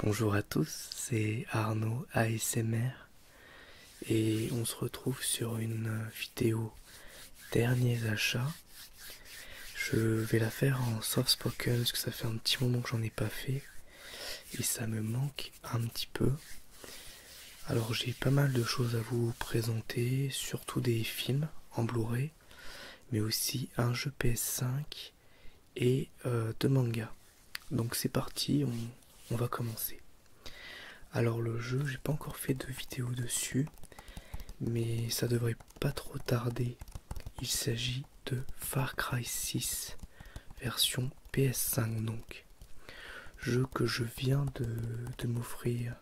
Bonjour à tous, c'est Arnaud ASMR et on se retrouve sur une vidéo derniers achats. Je vais la faire en soft spoken parce que ça fait un petit moment que j'en ai pas fait et ça me manque un petit peu. Alors j'ai pas mal de choses à vous présenter, surtout des films en Blu-ray, mais aussi un jeu PS5 et deux mangas. Donc c'est parti, on va commencer. Alors le jeu, j'ai pas encore fait de vidéo dessus, mais ça devrait pas trop tarder. Il s'agit de Far Cry 6, version PS5 donc. Jeu que je viens de m'offrir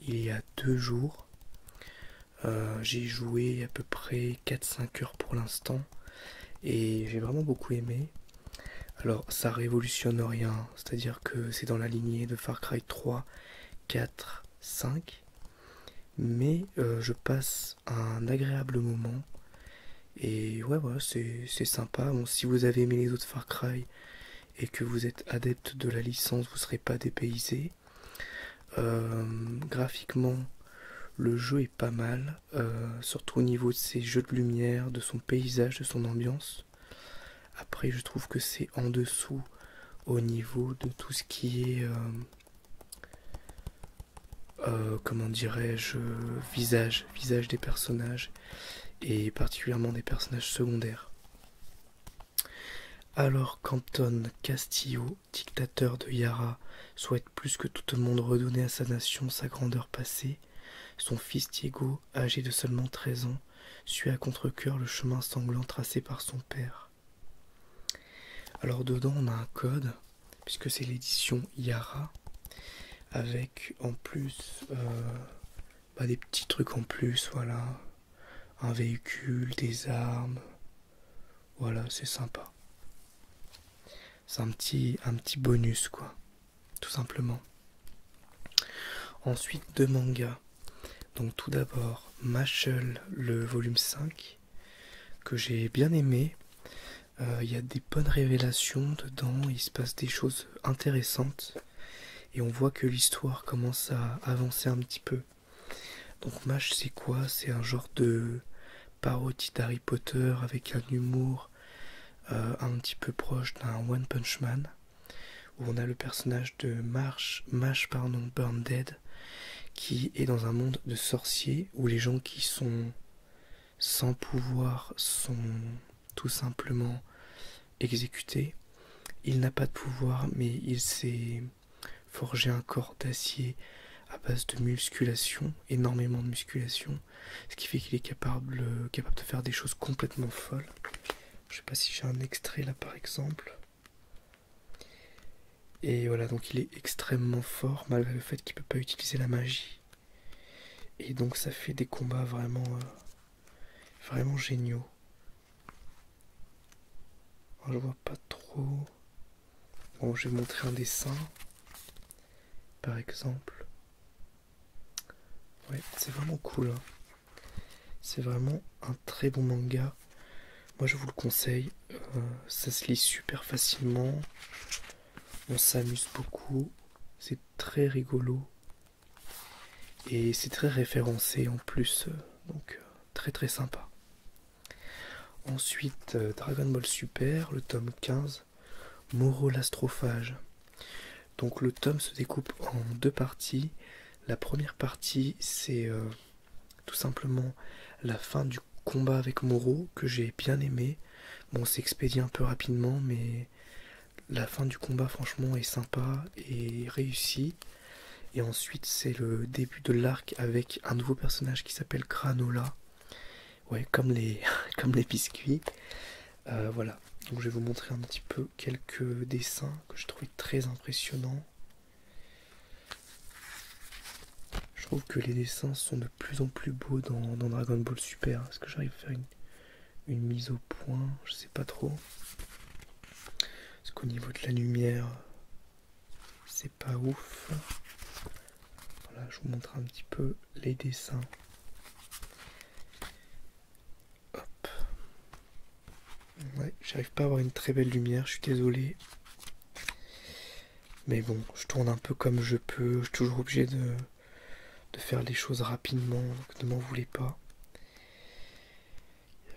il y a 2 jours. J'ai joué à peu près 4-5 heures pour l'instant et j'ai vraiment beaucoup aimé. Alors ça révolutionne rien, c'est-à-dire que c'est dans la lignée de Far Cry 3, 4, 5. Mais je passe un agréable moment. Et ouais, voilà, c'est sympa. Bon, si vous avez aimé les autres Far Cry et que vous êtes adepte de la licence, vous ne serez pas dépaysé. Graphiquement, le jeu est pas mal, surtout au niveau de ses jeux de lumière, de son paysage, de son ambiance. Après, je trouve que c'est en dessous au niveau de tout ce qui est, comment dirais-je, visage des personnages et particulièrement des personnages secondaires. Alors qu'Anton Castillo, dictateur de Yara, souhaite plus que tout le monde redonner à sa nation sa grandeur passée, son fils Diego, âgé de seulement 13 ans, suit à contre-cœur le chemin sanglant tracé par son père. Alors dedans on a un code, puisque c'est l'édition Yara, avec en plus des petits trucs en plus, voilà, un véhicule, des armes, voilà, c'est sympa. C'est un petit bonus quoi, tout simplement. Ensuite deux mangas. Donc tout d'abord Mashle, le volume 5, que j'ai bien aimé. Il y a des bonnes révélations dedans, il se passe des choses intéressantes. Et on voit que l'histoire commence à avancer un petit peu. Donc Mash c'est quoi? C'est un genre de parodie d'Harry Potter avec un humour un petit peu proche d'un One Punch Man, où on a le personnage de Mash Burn Dead, qui est dans un monde de sorciers où les gens qui sont sans pouvoir sont tout simplement exécutés. Il n'a pas de pouvoir, mais il s'est forgé un corps d'acier à base de musculation, énormément de musculation, ce qui fait qu'il est capable de faire des choses complètement folles. Je sais pas si j'ai un extrait là par exemple. Et voilà, donc il est extrêmement fort malgré le fait qu'il peut pas utiliser la magie. Et donc ça fait des combats vraiment géniaux. Alors, je vois pas trop. Bon, je vais montrer un dessin, par exemple. Ouais, c'est vraiment cool, hein. C'est vraiment un très bon manga. Moi, je vous le conseille. Ça se lit super facilement. On s'amuse beaucoup. C'est très rigolo. Et c'est très référencé en plus. Donc, très très sympa. Ensuite, Dragon Ball Super, le tome 15, Moro l'astrophage. Donc le tome se découpe en deux parties. La première partie, c'est tout simplement la fin du combat avec Moro, que j'ai bien aimé. Bon, c'est expédié un peu rapidement, mais la fin du combat, franchement, est sympa et réussie. Et ensuite, c'est le début de l'arc avec un nouveau personnage qui s'appelle Granola. Ouais, comme les, comme les biscuits. Voilà, donc je vais vous montrer un petit peu quelques dessins que je trouvais très impressionnants. Je trouve que les dessins sont de plus en plus beaux dans Dragon Ball Super. Est-ce que j'arrive à faire une mise au point? Je sais pas trop. Parce qu'au niveau de la lumière, c'est pas ouf. Voilà, je vous montre un petit peu les dessins. Hop. Ouais, j'arrive pas à avoir une très belle lumière, je suis désolé. Mais bon, je tourne un peu comme je peux, je suis toujours obligé de faire les choses rapidement, donc ne m'en voulez pas.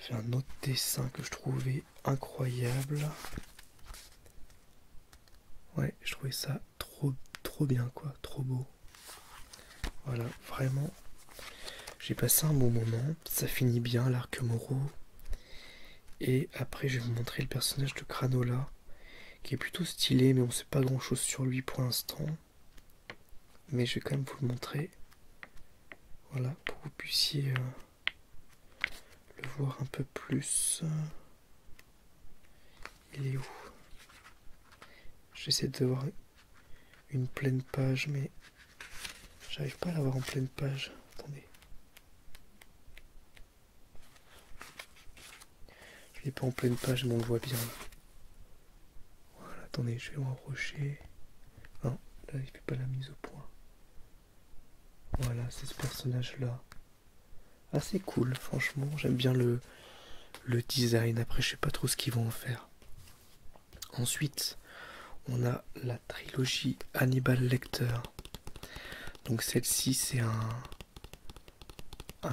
Il y avait un autre dessin que je trouvais incroyable. Ouais, je trouvais ça trop bien quoi, trop beau. Voilà, vraiment, j'ai passé un bon moment, ça finit bien l'arc Moro. Et après je vais vous montrer le personnage de Granola, qui est plutôt stylé, mais on sait pas grand chose sur lui pour l'instant. Mais je vais quand même vous le montrer. Voilà, pour que vous puissiez le voir un peu plus. Il est où? J'essaie de voir une pleine page, mais j'arrive pas à l'avoir en pleine page. Attendez. Je l'ai pas en pleine page, mais on le voit bien. Voilà, attendez, je vais me rapprocher. Non, là il fait pas la mise au point. Voilà, c'est ce personnage-là. Assez cool, franchement. J'aime bien le design. Après, je sais pas trop ce qu'ils vont en faire. Ensuite, on a la trilogie Hannibal Lecter. Donc celle-ci, c'est un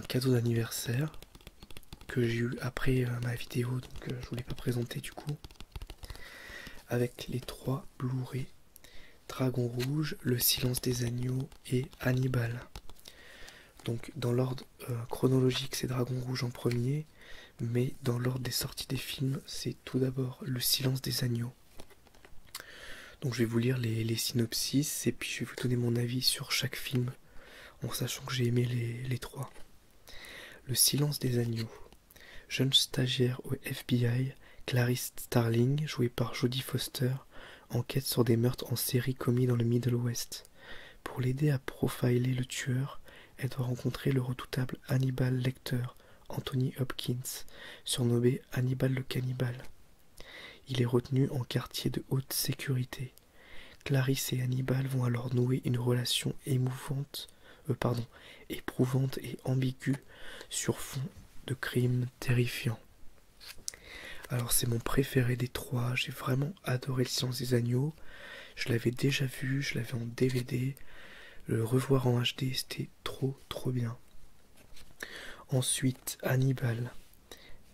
cadeau d'anniversaire que j'ai eu après ma vidéo, donc je vous l'ai pas présenté du coup. Avec les 3 Blu-ray, Dragon Rouge, Le Silence des Agneaux et Hannibal. Donc dans l'ordre chronologique, c'est Dragon Rouge en premier, mais dans l'ordre des sorties des films, c'est tout d'abord Le Silence des Agneaux. Donc je vais vous lire les synopsis et puis je vais vous donner mon avis sur chaque film, en sachant que j'ai aimé les 3. Le Silence des Agneaux. Jeune stagiaire au FBI, Clarice Starling, jouée par Jodie Foster, enquête sur des meurtres en série commis dans le Middle West. Pour l'aider à profiler le tueur, elle doit rencontrer le redoutable Hannibal Lecter, Anthony Hopkins, surnommé Hannibal le cannibale. Il est retenu en quartier de haute sécurité. Clarice et Hannibal vont alors nouer une relation éprouvante et ambiguë sur fond de crimes terrifiants. Alors c'est mon préféré des 3, j'ai vraiment adoré Le Silence des Agneaux. Je l'avais déjà vu, je l'avais en DVD. Le revoir en HD, c'était trop bien. Ensuite, Hannibal.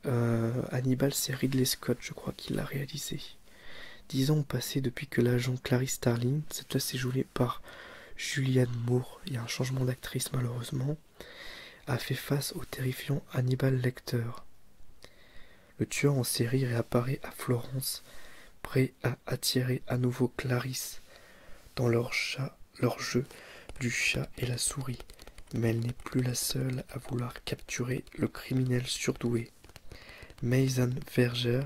Hannibal, c'est Ridley Scott, je crois, qui l'a réalisé. 10 ans ont passé depuis que l'agent Clarice Starling, cette fois c'est joué par Julianne Moore, il y a un changement d'actrice malheureusement, a fait face au terrifiant Hannibal Lecter. Le tueur en série réapparaît à Florence, prêt à attirer à nouveau Clarice dans leur jeu du chat et la souris, mais elle n'est plus la seule à vouloir capturer le criminel surdoué. Mason Verger,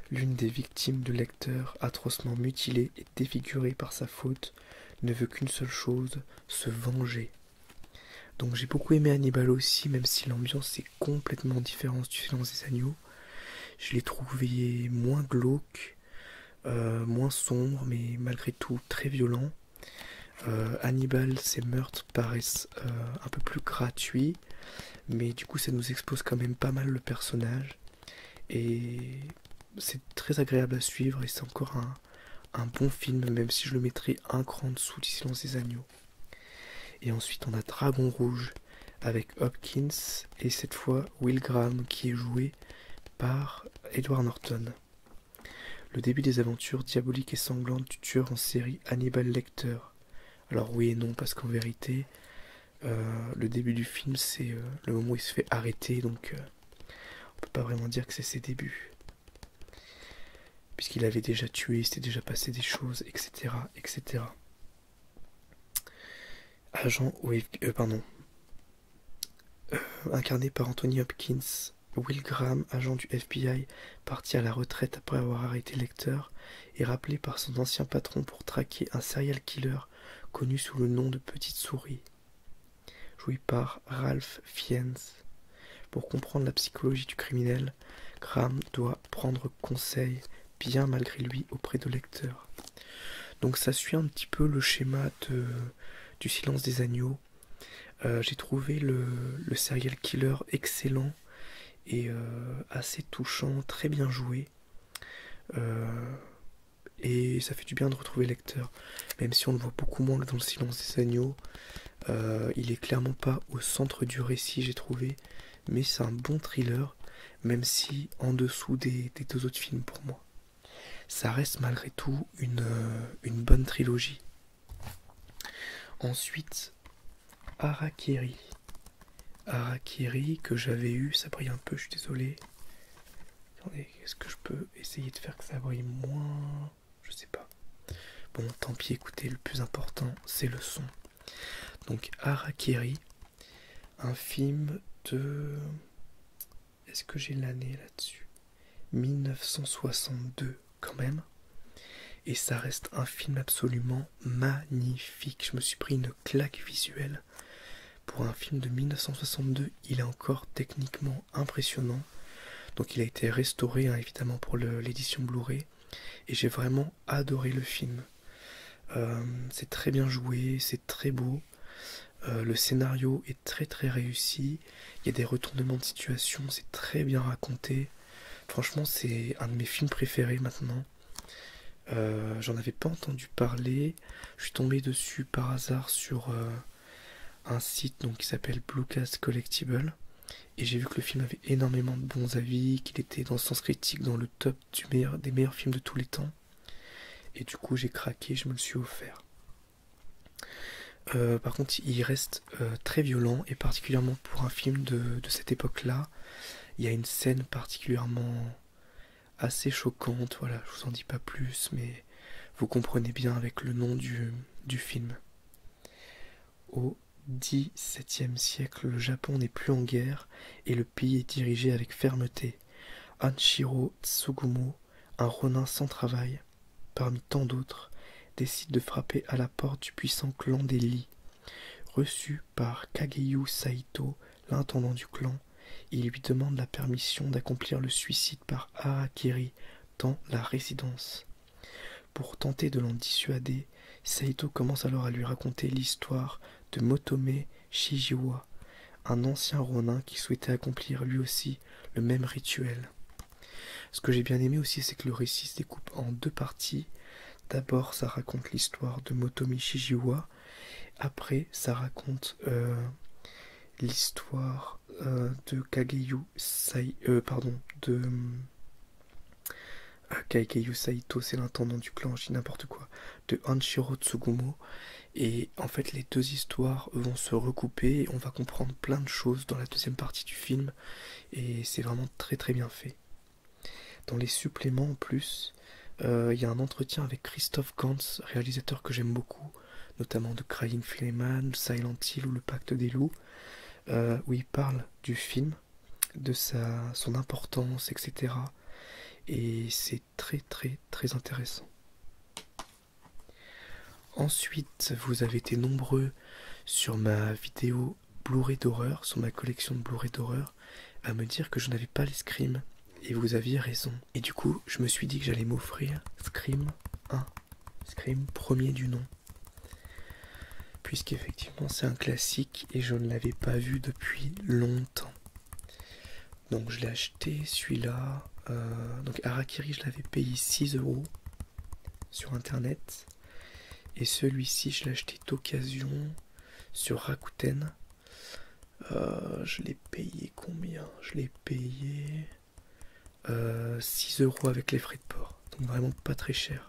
l'une des victimes de Lecter, atrocement mutilée et défigurée par sa faute, ne veut qu'une seule chose, se venger. Donc j'ai beaucoup aimé Hannibal aussi, même si l'ambiance est complètement différente du Silence des Agneaux. Je l'ai trouvé moins glauque, moins sombre, mais malgré tout très violent. Hannibal, ses meurtres paraissent un peu plus gratuits, mais du coup ça nous expose quand même pas mal le personnage. Et c'est très agréable à suivre et c'est encore un bon film, même si je le mettrais un cran en dessous du Silence des Agneaux. Et ensuite on a Dragon Rouge avec Hopkins et cette fois Will Graham qui est joué par Edward Norton. Le début des aventures diaboliques et sanglantes du tueur en série Hannibal Lecter. Alors oui et non, parce qu'en vérité, le début du film c'est le moment où il se fait arrêter, donc on peut pas vraiment dire que c'est ses débuts. Puisqu'il avait déjà tué, il s'était déjà passé des choses, etc. etc. Incarné par Anthony Hopkins, Will Graham, agent du FBI, parti à la retraite après avoir arrêté Lecter, est rappelé par son ancien patron pour traquer un serial killer connu sous le nom de Petite Souris, joué par Ralph Fiennes. Pour comprendre la psychologie du criminel, Graham doit prendre conseil, bien malgré lui, auprès de Lecter. Donc ça suit un petit peu le schéma du Silence des Agneaux. J'ai trouvé le serial killer excellent et assez touchant, très bien joué. et ça fait du bien de retrouver l'acteur. Même si on le voit beaucoup moins dans Le Silence des Agneaux, il est clairement pas au centre du récit, j'ai trouvé, mais c'est un bon thriller, même si en dessous des deux autres films pour moi. Ça reste malgré tout une bonne trilogie. Ensuite, Harakiri. Harakiri que j'avais eu, ça brille un peu, je suis désolé. Attendez, est-ce que je peux essayer de faire que ça brille moins? Je sais pas. Bon, tant pis, écoutez, le plus important, c'est le son. Donc, Harakiri, un film de... Est-ce que j'ai l'année là-dessus? 1962, quand même. Et ça reste un film absolument magnifique. Je me suis pris une claque visuelle. Pour un film de 1962, il est encore techniquement impressionnant. Donc il a été restauré, hein, évidemment, pour l'édition Blu-ray. Et j'ai vraiment adoré le film. C'est très bien joué, c'est très beau. Le scénario est très très réussi. Il y a des retournements de situation, c'est très bien raconté. Franchement, c'est un de mes films préférés maintenant. J'en avais pas entendu parler. Je suis tombé dessus par hasard sur un site donc, qui s'appelle Bluecast Collectible. Et j'ai vu que le film avait énormément de bons avis, qu'il était dans le sens critique dans le top des meilleurs films de tous les temps. Et du coup j'ai craqué, je me le suis offert. Par contre il reste très violent, et particulièrement pour un film de cette époque-là, il y a une scène particulièrement assez choquante, voilà, je vous en dis pas plus, mais vous comprenez bien avec le nom du film. Au XVIIe siècle, le Japon n'est plus en guerre et le pays est dirigé avec fermeté. Hanshiro Tsugumo, un ronin sans travail, parmi tant d'autres, décide de frapper à la porte du puissant clan des Lee. Reçu par Kageyu Saito, l'intendant du clan, il lui demande la permission d'accomplir le suicide par harakiri dans la résidence. Pour tenter de l'en dissuader, Saito commence alors à lui raconter l'histoire de Motome Shijiwa, un ancien ronin qui souhaitait accomplir lui aussi le même rituel. Ce que j'ai bien aimé aussi, c'est que le récit se découpe en deux parties. D'abord, ça raconte l'histoire de Motome Shijiwa. Après, ça raconte l'histoire de Kageyu Kageyu Saito, c'est l'intendant du clan, je dis n'importe quoi, de Hanshiro Tsugumo. Et en fait, les deux histoires vont se recouper et on va comprendre plein de choses dans la deuxième partie du film. Et c'est vraiment très très bien fait. Dans les suppléments en plus, il y a un entretien avec Christophe Gans, réalisateur que j'aime beaucoup, notamment de Crying Freeman, Silent Hill ou Le Pacte des Loups, où il parle du film, de son importance, etc. Et c'est très très très intéressant. Ensuite, vous avez été nombreux sur ma vidéo Blu-ray d'horreur, sur ma collection de Blu-ray d'horreur, à me dire que je n'avais pas les Scream. Et vous aviez raison. Et du coup, je me suis dit que j'allais m'offrir Scream 1. Scream premier du nom. Puisqu'effectivement c'est un classique et je ne l'avais pas vu depuis longtemps. Donc je l'ai acheté celui-là. Donc Harakiri, je l'avais payé 6 € sur internet. Et celui-ci, je l'ai acheté d'occasion sur Rakuten. Je l'ai payé combien? Je l'ai payé 6 € avec les frais de port. Donc vraiment pas très cher.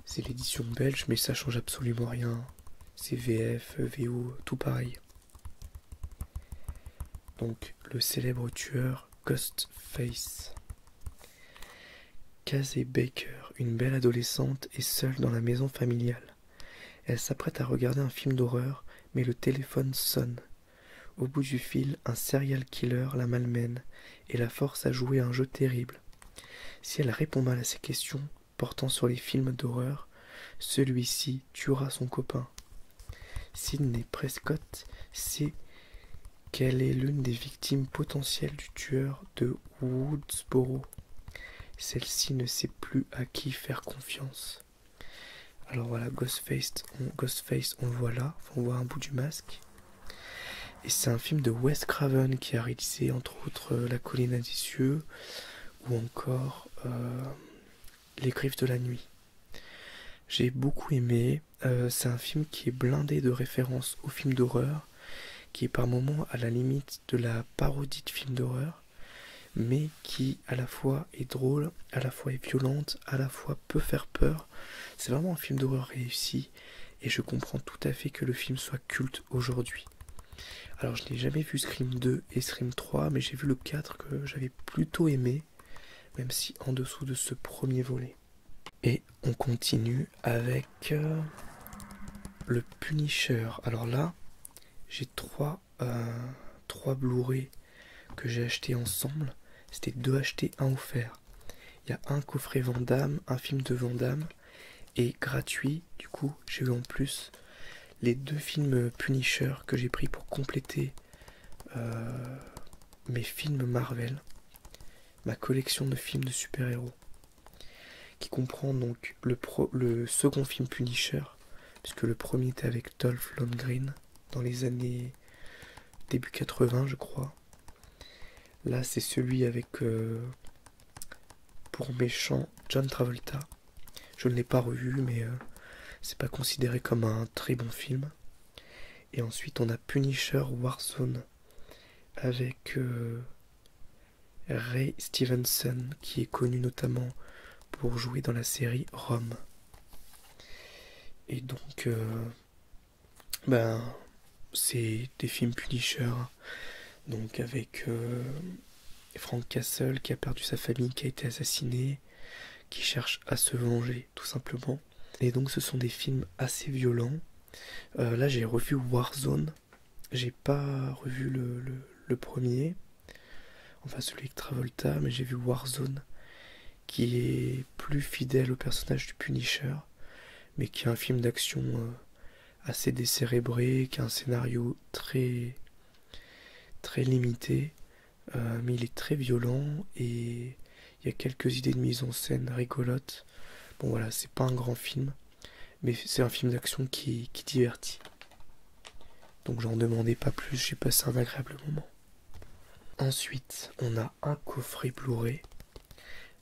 C'est l'édition belge, mais ça change absolument rien. C'est VF, VO, tout pareil. Donc le célèbre tueur Ghostface. Casey Baker, une belle adolescente, est seule dans la maison familiale. Elle s'apprête à regarder un film d'horreur, mais le téléphone sonne. Au bout du fil, un serial killer la malmène et la force à jouer un jeu terrible. Si elle répond mal à ses questions portant sur les films d'horreur, celui-ci tuera son copain. Sidney Prescott sait qu'elle est l'une des victimes potentielles du tueur de Woodsboro. Celle-ci ne sait plus à qui faire confiance. Alors voilà, Ghostface, on le voit là, on voit un bout du masque. Et c'est un film de Wes Craven qui a réalisé entre autres La colline à des cieux, ou encore Les Griffes de la Nuit. J'ai beaucoup aimé. C'est un film qui est blindé de références aux films d'horreur, qui est par moments à la limite de la parodie de films d'horreur, mais qui à la fois est drôle, à la fois est violente, à la fois peut faire peur. C'est vraiment un film d'horreur réussi, et je comprends tout à fait que le film soit culte aujourd'hui. Alors je n'ai jamais vu Scream 2 et Scream 3, mais j'ai vu le 4 que j'avais plutôt aimé, même si en dessous de ce premier volet. Et on continue avec le Punisher. Alors là, j'ai trois Blu-ray que j'ai achetés ensemble. C'était 2 achetés, 1 offert. Il y a un coffret Van Damme, un film de Van Damme, et gratuit, du coup, j'ai eu en plus les 2 films Punisher que j'ai pris pour compléter mes films Marvel, ma collection de films de super-héros, qui comprend donc le second film Punisher, puisque le premier était avec Dolph Lundgren dans les années début 80 je crois. Là c'est celui avec pour méchant John Travolta. Je ne l'ai pas revu, mais c'est pas considéré comme un très bon film. Et ensuite on a Punisher Warzone avec Ray Stevenson, qui est connu notamment pour jouer dans la série Rome. Et donc c'est des films Punisher, donc avec Frank Castle qui a perdu sa famille, qui a été assassiné, qui cherche à se venger tout simplement. Et donc ce sont des films assez violents. Là j'ai revu Warzone, j'ai pas revu le premier, enfin celui avec Travolta, mais j'ai vu Warzone, qui est plus fidèle au personnage du Punisher, mais qui est un film d'action assez décérébré, qui a un scénario très très limité, mais il est très violent et il y a quelques idées de mise en scène rigolotes. Bon voilà, c'est pas un grand film, mais c'est un film d'action qui divertit. Donc j'en demandais pas plus, j'ai passé un agréable moment. Ensuite, on a un coffret Blu-ray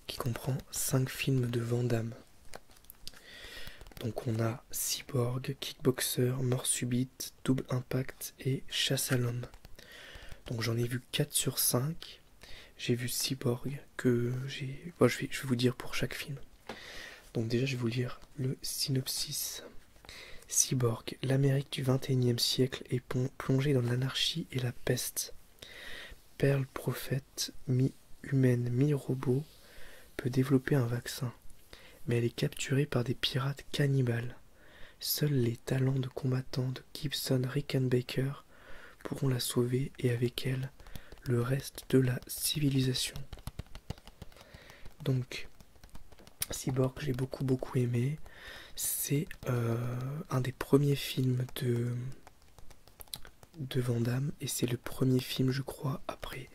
qui comprend 5 films de Van Damme. Donc on a Cyborg, Kickboxer, Mort Subite, Double Impact et Chasse à l'homme. Donc j'en ai vu 4 sur 5. J'ai vu Cyborg que j'ai... Bon, je vais vous dire pour chaque film. Donc déjà je vais vous lire le synopsis. Cyborg, l'Amérique du XXIe siècle est plongée dans l'anarchie et la peste. Pearl prophète, mi-humaine, mi-robot, peut développer un vaccin. Mais elle est capturée par des pirates cannibales. Seuls les talents de combattants de Gibson Rickenbacker pourront la sauver et avec elle le reste de la civilisation. Donc, Cyborg, j'ai beaucoup aimé. C'est un des premiers films de Van Damme et c'est le premier film, je crois, après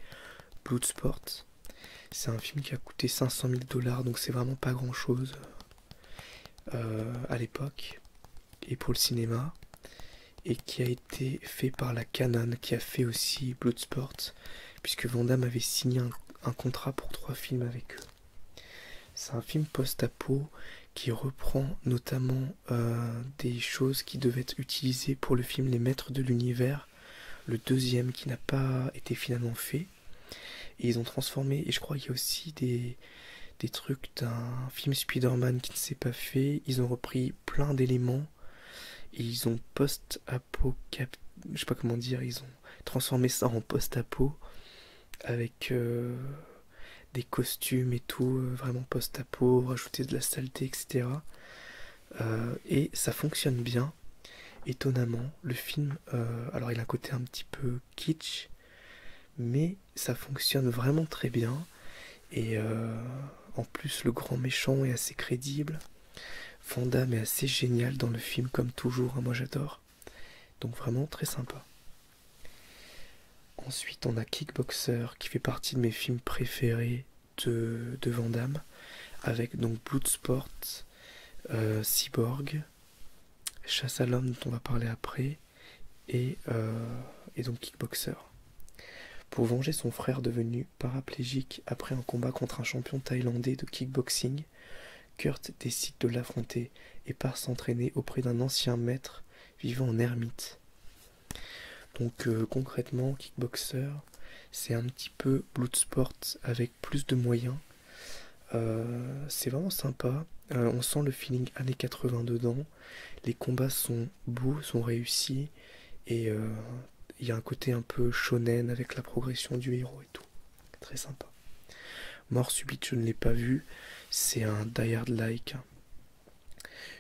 Bloodsport. C'est un film qui a coûté 500 000 $, donc c'est vraiment pas grand chose à l'époque et pour le cinéma, et qui a été fait par la Canon, qui a fait aussi Bloodsport, puisque Van Damme avait signé un contrat pour 3 films avec eux. C'est un film post-apo qui reprend notamment des choses qui devaient être utilisées pour le film Les Maîtres de l'Univers, le deuxième qui n'a pas été finalement fait. Et ils ont transformé, et je crois qu'il y a aussi des trucs d'un film Spider-Man qui ne s'est pas fait. Ils ont repris plein d'éléments et ils ont je sais pas comment dire, ils ont transformé ça en post-apo avec des costumes et tout, vraiment post-apo, rajouter de la saleté, etc. Et ça fonctionne bien, étonnamment. Le film, alors il a un côté un petit peu kitsch, mais ça fonctionne vraiment très bien. Et en plus, le grand méchant est assez crédible. Van Damme est assez génial dans le film, comme toujours, hein, moi j'adore. Donc vraiment très sympa. Ensuite, on a Kickboxer, qui fait partie de mes films préférés de Van Damme, avec donc Bloodsport, Cyborg, Chasse à l'homme dont on va parler après, et donc Kickboxer. Pour venger son frère devenu paraplégique après un combat contre un champion thaïlandais de kickboxing, Kurt décide de l'affronter et part s'entraîner auprès d'un ancien maître vivant en ermite. Donc concrètement, Kickboxer, c'est un petit peu Bloodsport avec plus de moyens. C'est vraiment sympa. On sent le feeling années 80 dedans. Les combats sont beaux, sont réussis. Et il y a un côté un peu shonen avec la progression du héros et tout. Très sympa. Mort subite, je ne l'ai pas vu. C'est un Die Hard-like.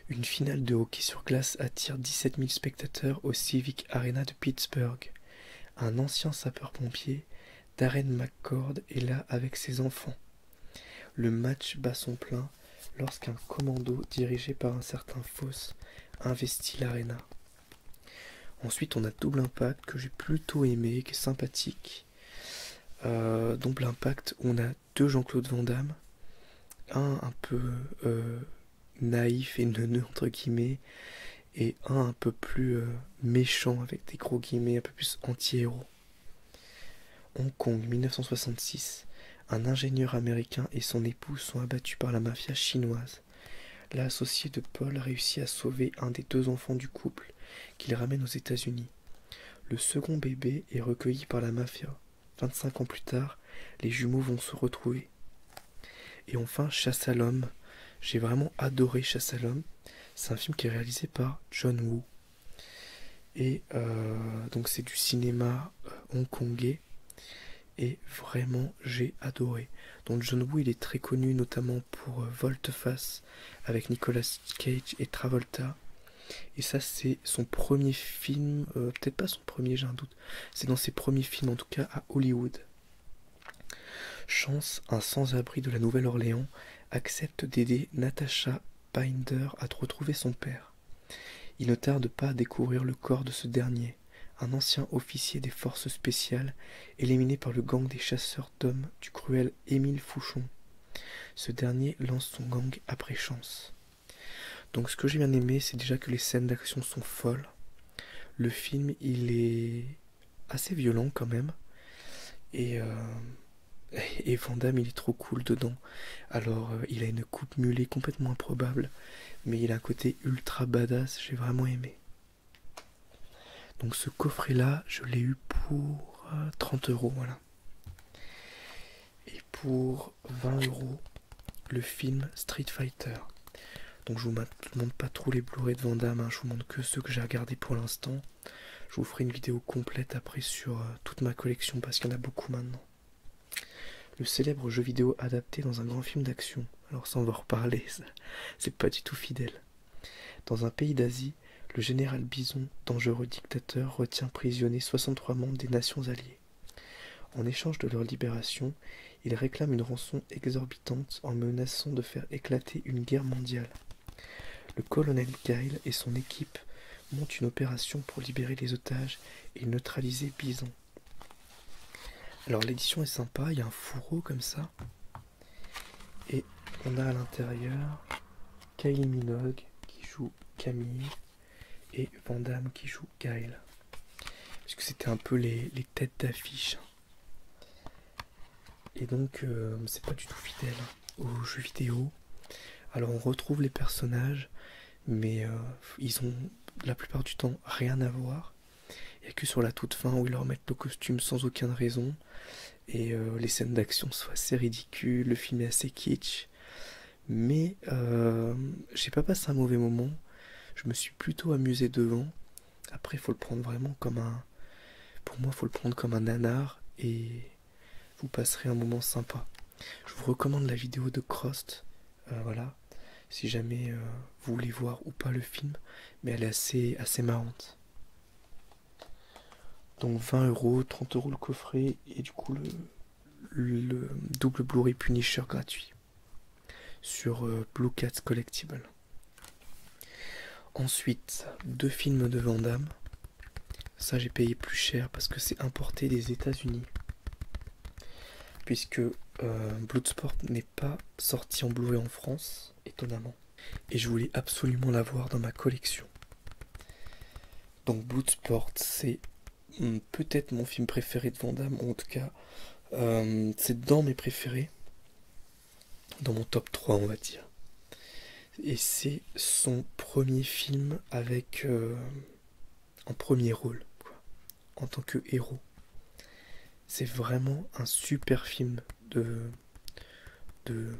Une finale de hockey sur glace attire 17 000 spectateurs au Civic Arena de Pittsburgh. Un ancien sapeur-pompier, Darren McCord, est là avec ses enfants. Le match bat son plein lorsqu'un commando dirigé par un certain Foss investit l'arena. Ensuite, on a Double Impact que j'ai plutôt aimé, qui est sympathique. Double Impact, on a deux Jean-Claude Van Damme, un peu naïf et neuneux entre guillemets, et un peu plus méchant avec des gros guillemets, un peu plus anti-héros. Hong Kong, 1966. Un ingénieur américain et son épouse sont abattus par la mafia chinoise. L'associé de Paul réussit à sauver un des deux enfants du couple, qu'il ramène aux États-Unis. Le second bébé est recueilli par la mafia. 25 ans plus tard, les jumeaux vont se retrouver. Et enfin, Chasse à l'homme. J'ai vraiment adoré Chasse à l'homme. C'est un film qui est réalisé par John Woo. Et donc c'est du cinéma hongkongais. Et vraiment j'ai adoré. Donc John Woo il est très connu notamment pour Volte-Face avec Nicolas Cage et Travolta. Et ça c'est son premier film, peut-être pas son premier, j'ai un doute. C'est dans ses premiers films en tout cas à Hollywood. Chance, un sans-abri de la Nouvelle-Orléans, accepte d'aider Natasha Binder à retrouver son père. Il ne tarde pas à découvrir le corps de ce dernier, un ancien officier des forces spéciales, éliminé par le gang des chasseurs d'hommes du cruel Émile Fouchon. Ce dernier lance son gang après Chance. Donc ce que j'ai bien aimé, c'est déjà que les scènes d'action sont folles. Le film, il est assez violent quand même. Et Van Damme, il est trop cool dedans. Alors, il a une coupe mulet complètement improbable, mais il a un côté ultra badass, j'ai vraiment aimé. Donc ce coffret-là, je l'ai eu pour 30 €, voilà. Et pour 20 €, le film Street Fighter. Donc je vous montre pas trop les Blu-ray de Van Damme, hein, je vous montre que ceux que j'ai regardés pour l'instant. Je vous ferai une vidéo complète après sur toute ma collection parce qu'il y en a beaucoup maintenant. Le célèbre jeu vidéo adapté dans un grand film d'action. Alors ça on va reparler, c'est pas du tout fidèle. Dans un pays d'Asie, le général Bison, dangereux dictateur, retient prisonniers 63 membres des Nations Alliées. En échange de leur libération, il réclame une rançon exorbitante en menaçant de faire éclater une guerre mondiale. Le colonel Guile et son équipe montent une opération pour libérer les otages et neutraliser Bison. Alors l'édition est sympa, il y a un fourreau comme ça. Et on a à l'intérieur Kylie Minogue qui joue Camille et Van Damme qui joue Guile. Puisque c'était un peu les têtes d'affiche. Et donc c'est pas du tout fidèle aux jeux vidéo. Alors on retrouve les personnages, mais ils ont la plupart du temps rien à voir. Il n'y a que sur la toute fin où ils leur mettent le costume sans aucune raison. Et les scènes d'action sont assez ridicules, le film est assez kitsch. Mais j'ai pas passé un mauvais moment. Je me suis plutôt amusé devant. Après, faut le prendre vraiment comme un... Pour moi, faut le prendre comme un nanar. Et vous passerez un moment sympa. Je vous recommande la vidéo de Crost. Voilà. Si jamais vous voulez voir ou pas le film. Mais elle est assez marrante. Donc 20 €, 30 € le coffret. Et du coup, le double Blu-ray Punisher gratuit. Sur Blue Cats Collectible. Ensuite, 2 films de Van Damme. Ça, j'ai payé plus cher parce que c'est importé des États-Unis. Puisque Bloodsport n'est pas sorti en Blu-ray en France, étonnamment. Et je voulais absolument l'avoir dans ma collection. Donc Bloodsport, c'est peut-être mon film préféré de Van Damme, ou en tout cas, c'est dans mes préférés. Dans mon top 3, on va dire. Et c'est son premier film avec en premier rôle, quoi, en tant que héros. C'est vraiment un super film de, de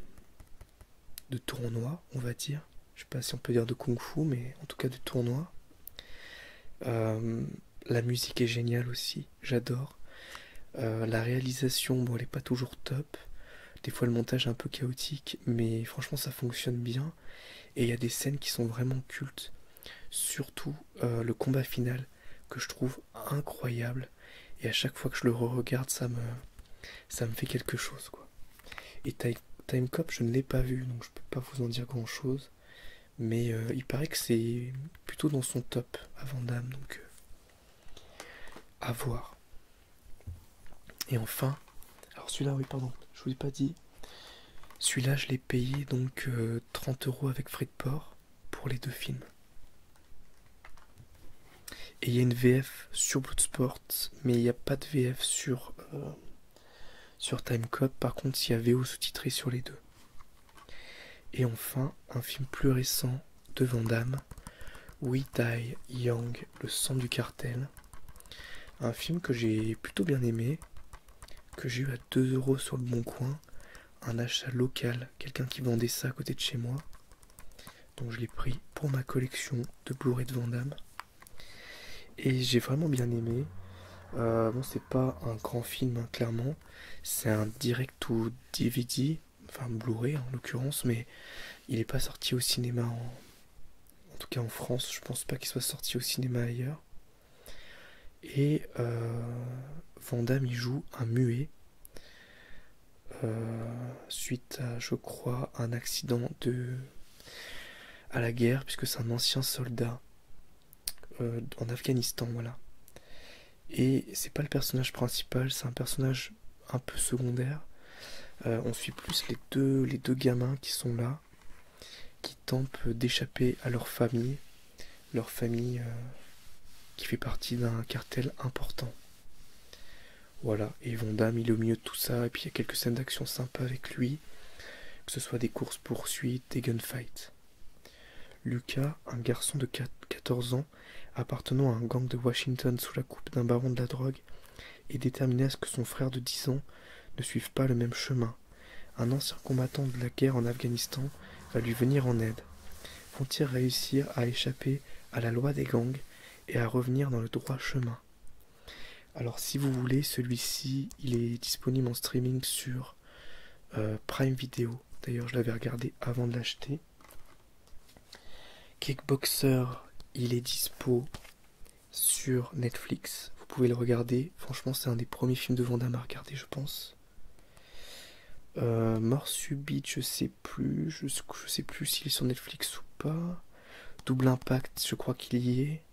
tournoi, on va dire. Je sais pas si on peut dire de kung-fu, mais en tout cas de tournoi. Euh, la musique est géniale aussi, j'adore. La réalisation, bon, elle est pas toujours top. Des fois, le montage est un peu chaotique, mais franchement, ça fonctionne bien. Et il y a des scènes qui sont vraiment cultes. Surtout le combat final, que je trouve incroyable. Et à chaque fois que je le re-regarde, ça me fait quelque chose, quoi. Et Time Cop, je ne l'ai pas vu, donc je peux pas vous en dire grand-chose. Mais il paraît que c'est plutôt dans son top à Van Damme, donc à voir. Et enfin, alors celui-là, oui, pardon, je vous ai pas dit. Celui-là, je l'ai payé donc 30 € avec frais de port pour les deux films. Et il y a une VF sur Bloodsport, mais il n'y a pas de VF sur Time Cop. Par contre, il y a VO sous-titré sur les deux. Et enfin, un film plus récent de Van Damme, We Die Young, le sang du cartel. Un film que j'ai plutôt bien aimé, que j'ai eu à 2 € sur le Bon Coin. Un achat local, quelqu'un qui vendait ça à côté de chez moi. Donc je l'ai pris pour ma collection de Blu-ray de Van Damme. Et j'ai vraiment bien aimé. Bon, c'est pas un grand film, hein, clairement. C'est un direct ou DVD, enfin Blu-ray en l'occurrence, mais il n'est pas sorti au cinéma, en tout cas en France. Je pense pas qu'il soit sorti au cinéma ailleurs. Et Van Damme, il joue un muet suite à, je crois, un accident à la guerre, puisque c'est un ancien soldat en Afghanistan, voilà. Et c'est pas le personnage principal, c'est un personnage un peu secondaire. On suit plus les deux gamins qui sont là, qui tentent d'échapper à leur famille qui fait partie d'un cartel important. Voilà, et Van Damme, il est au milieu de tout ça, et puis il y a quelques scènes d'action sympas avec lui, que ce soit des courses-poursuites, des gunfights. Lucas, un garçon de 14 ans, appartenant à un gang de Washington sous la coupe d'un baron de la drogue, est déterminé à ce que son frère de 10 ans ne suive pas le même chemin. Un ancien combattant de la guerre en Afghanistan va lui venir en aide. Vont-ils réussir à échapper à la loi des gangs et à revenir dans le droit chemin? Alors si vous voulez, celui-ci, il est disponible en streaming sur Prime Video. D'ailleurs, je l'avais regardé avant de l'acheter. Kickboxer, il est dispo sur Netflix. Vous pouvez le regarder. Franchement, c'est un des premiers films de Van Damme à regarder, je pense. Mort subite, je sais plus. Je sais plus s'il est sur Netflix ou pas. Double Impact, je crois qu'il y est.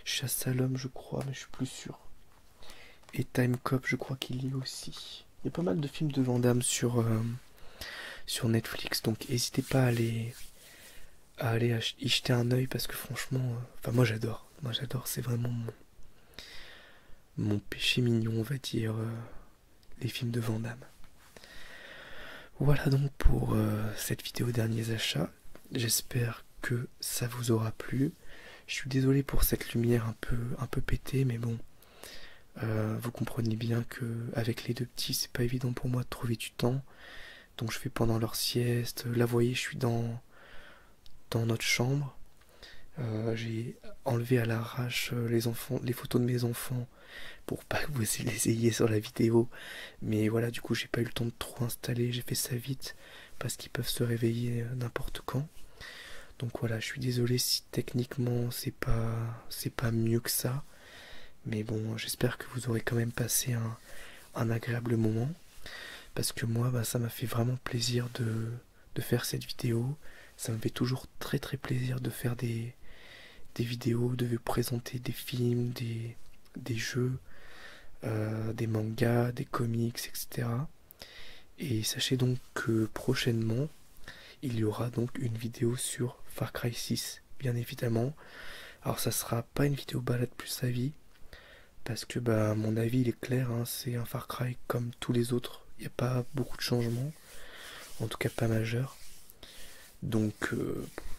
Chasse à l'homme, je crois, mais je suis plus sûr. Et Time Cop, je crois qu'il y est aussi. Il y a pas mal de films de Van Damme sur Netflix, donc n'hésitez pas à aller y jeter un œil parce que franchement, enfin moi j'adore, c'est vraiment mon péché mignon, on va dire, les films de Van Damme. Voilà donc pour cette vidéo derniers achats. J'espère que ça vous aura plu. Je suis désolé pour cette lumière un peu pétée, mais bon, vous comprenez bien que avec les deux petits, c'est pas évident pour moi de trouver du temps. Donc je fais pendant leur sieste. Là, vous voyez, je suis dans notre chambre. J'ai enlevé à l'arrache les photos de mes enfants pour pas que vous les ayez sur la vidéo. Mais voilà, du coup, j'ai pas eu le temps de trop installer. J'ai fait ça vite parce qu'ils peuvent se réveiller n'importe quand. Donc voilà, je suis désolé si techniquement c'est pas mieux que ça. Mais bon, j'espère que vous aurez quand même passé un agréable moment. Parce que moi, bah, ça m'a fait vraiment plaisir de faire cette vidéo. Ça me fait toujours très très plaisir de faire des vidéos, de vous présenter des films, des jeux, des mangas, des comics, etc. Et sachez donc que prochainement, il y aura donc une vidéo sur Far Cry 6, bien évidemment. Alors ça sera pas une vidéo balade plus sa vie, parce que bah mon avis il est clair, hein, c'est un Far Cry comme tous les autres. Il n'y a pas beaucoup de changements, en tout cas pas majeurs. Donc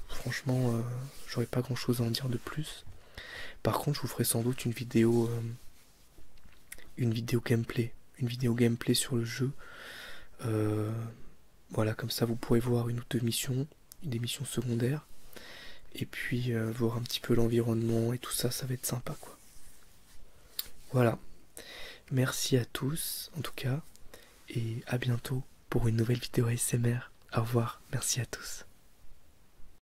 franchement, j'aurais pas grand chose à en dire de plus. Par contre, je vous ferai sans doute une vidéo gameplay sur le jeu. Voilà, comme ça vous pourrez voir une ou deux missions, des missions secondaires, et puis voir un petit peu l'environnement et tout ça, ça va être sympa quoi. Voilà, merci à tous en tout cas, et à bientôt pour une nouvelle vidéo ASMR. Au revoir, merci à tous.